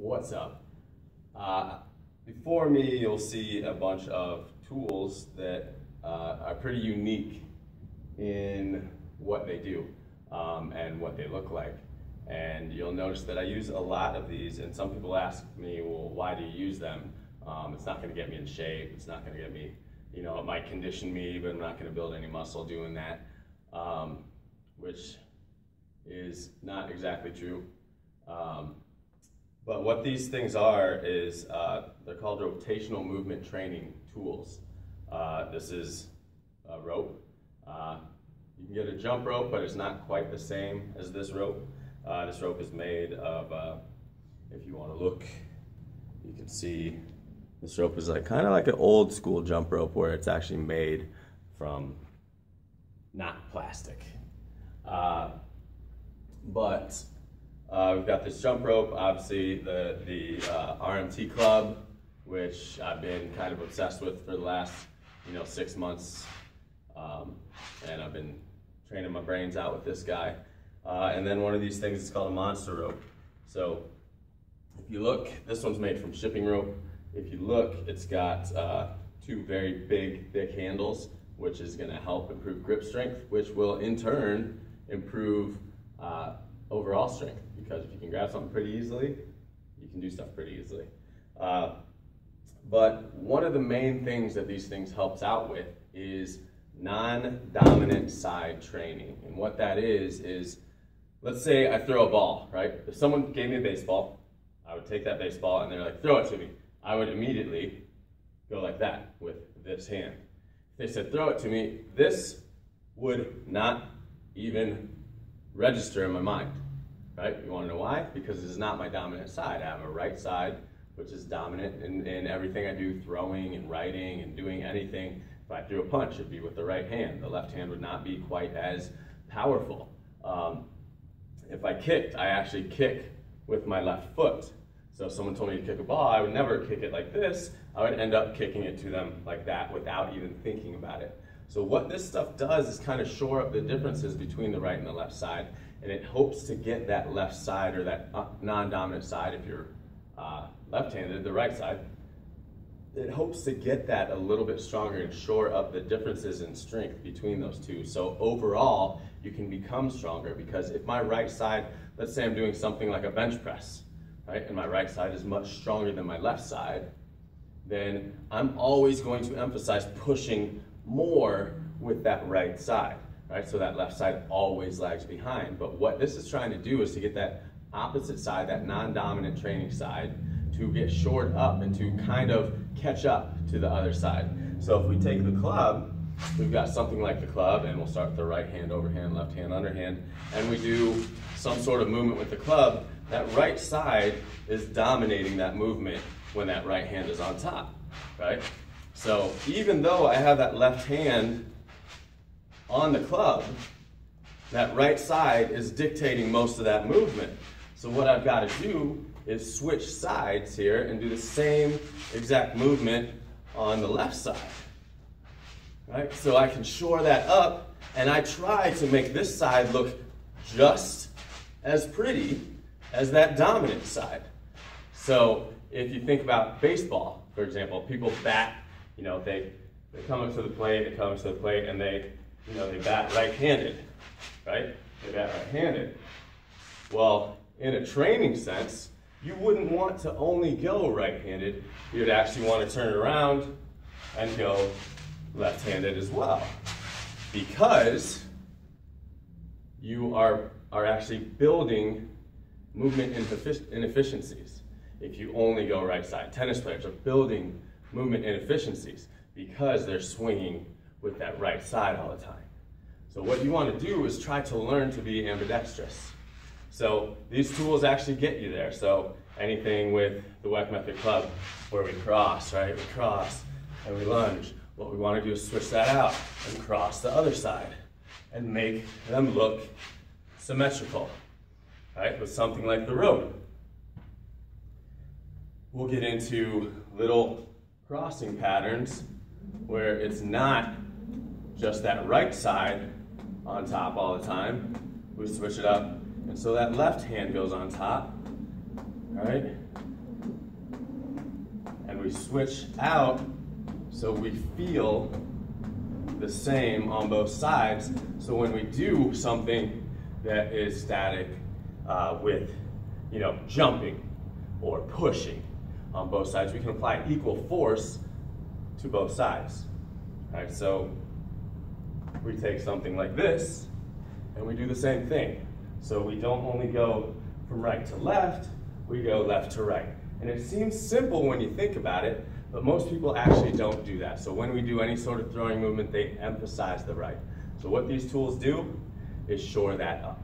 What's up? Before me, you'll see a bunch of tools that are pretty unique in what they do and what they look like. And you'll notice that I use a lot of these, and some people ask me, well, why do you use them? It's not going to get me in shape, it's not going to get me, it might condition me, but I'm not going to build any muscle doing that, which is not exactly true. But what these things are is they're called rotational movement training tools. This is a rope. You can get a jump rope, but it's not quite the same as this rope. This rope is made of, if you want to look, you can see this rope is kind of like an old school jump rope where it's actually made from not plastic. We've got this jump rope, obviously the RMT club, which I've been kind of obsessed with for the last 6 months, and I've been training my brains out with this guy. And then one of these things is called a monster rope. So if you look, this one's made from shipping rope. If you look, it's got two very big, thick handles, which is going to help improve grip strength, which will in turn improve overall strength, because if you can grab something pretty easily, you can do stuff pretty easily. But one of the main things that these things helps out with is non-dominant side training. And what that is let's say I throw a ball, right? If someone gave me a baseball, I would take that baseball and they're like, throw it to me. I would immediately go like that with this hand. If they said, throw it to me, this would not even register in my mind, right? You want to know why? Because this is not my dominant side. I have a right side, which is dominant in everything I do, throwing and writing and doing anything. If I threw a punch, it'd be with the right hand. The left hand would not be quite as powerful. If I kicked, I actually kick with my left foot. So if someone told me to kick a ball, I would never kick it like this. I would end up kicking it to them like that without even thinking about it. So what this stuff does is kind of shore up the differences between the right and the left side, and it hopes to get that left side, or that non-dominant side, if you're left-handed, the right side, it hopes to get that a little bit stronger and shore up the differences in strength between those two. So overall, you can become stronger, because if my right side, let's say I'm doing something like a bench press, right, and my right side is much stronger than my left side, then I'm always going to emphasize pushing more with that right side, right? So that left side always lags behind. But what this is trying to do is to get that opposite side, that non-dominant training side, to get shored up and to kind of catch up to the other side. So if we take the club, we've got something like the club, and we'll start with the right hand overhand, left hand underhand, and we do some sort of movement with the club. That right side is dominating that movement when that right hand is on top, right? So even though I have that left hand on the club, that right side is dictating most of that movement. So what I've got to do is switch sides here and do the same exact movement on the left side, right? So I can shore that up, and I try to make this side look just as pretty as that dominant side. So if you think about baseball, for example, people bat, they come up to the plate, and they bat right-handed, right? They bat right-handed. Well, in a training sense, you wouldn't want to only go right-handed. You'd actually want to turn it around and go left-handed as well, because you are actually building movement inefficiencies if you only go right side. Tennis players are building movement inefficiencies because they're swinging with that right side all the time. So what you want to do is try to learn to be ambidextrous. So these tools actually get you there. So anything with the Weck Method Club, where we cross, right? We cross and we lunge. What we want to do is switch that out and cross the other side and make them look symmetrical, right? With something like the rope, we'll get into little crossing patterns where it's not just that right side on top all the time. We switch it up, and so that left hand goes on top, all right? And we switch out so we feel the same on both sides. So when we do something that is static with, you know, jumping or pushing on both sides, we can apply equal force to both sides. All right, so we take something like this and we do the same thing. So we don't only go from right to left, we go left to right. And it seems simple when you think about it, but most people actually don't do that. So when we do any sort of throwing movement, they emphasize the right. So what these tools do is shore that up.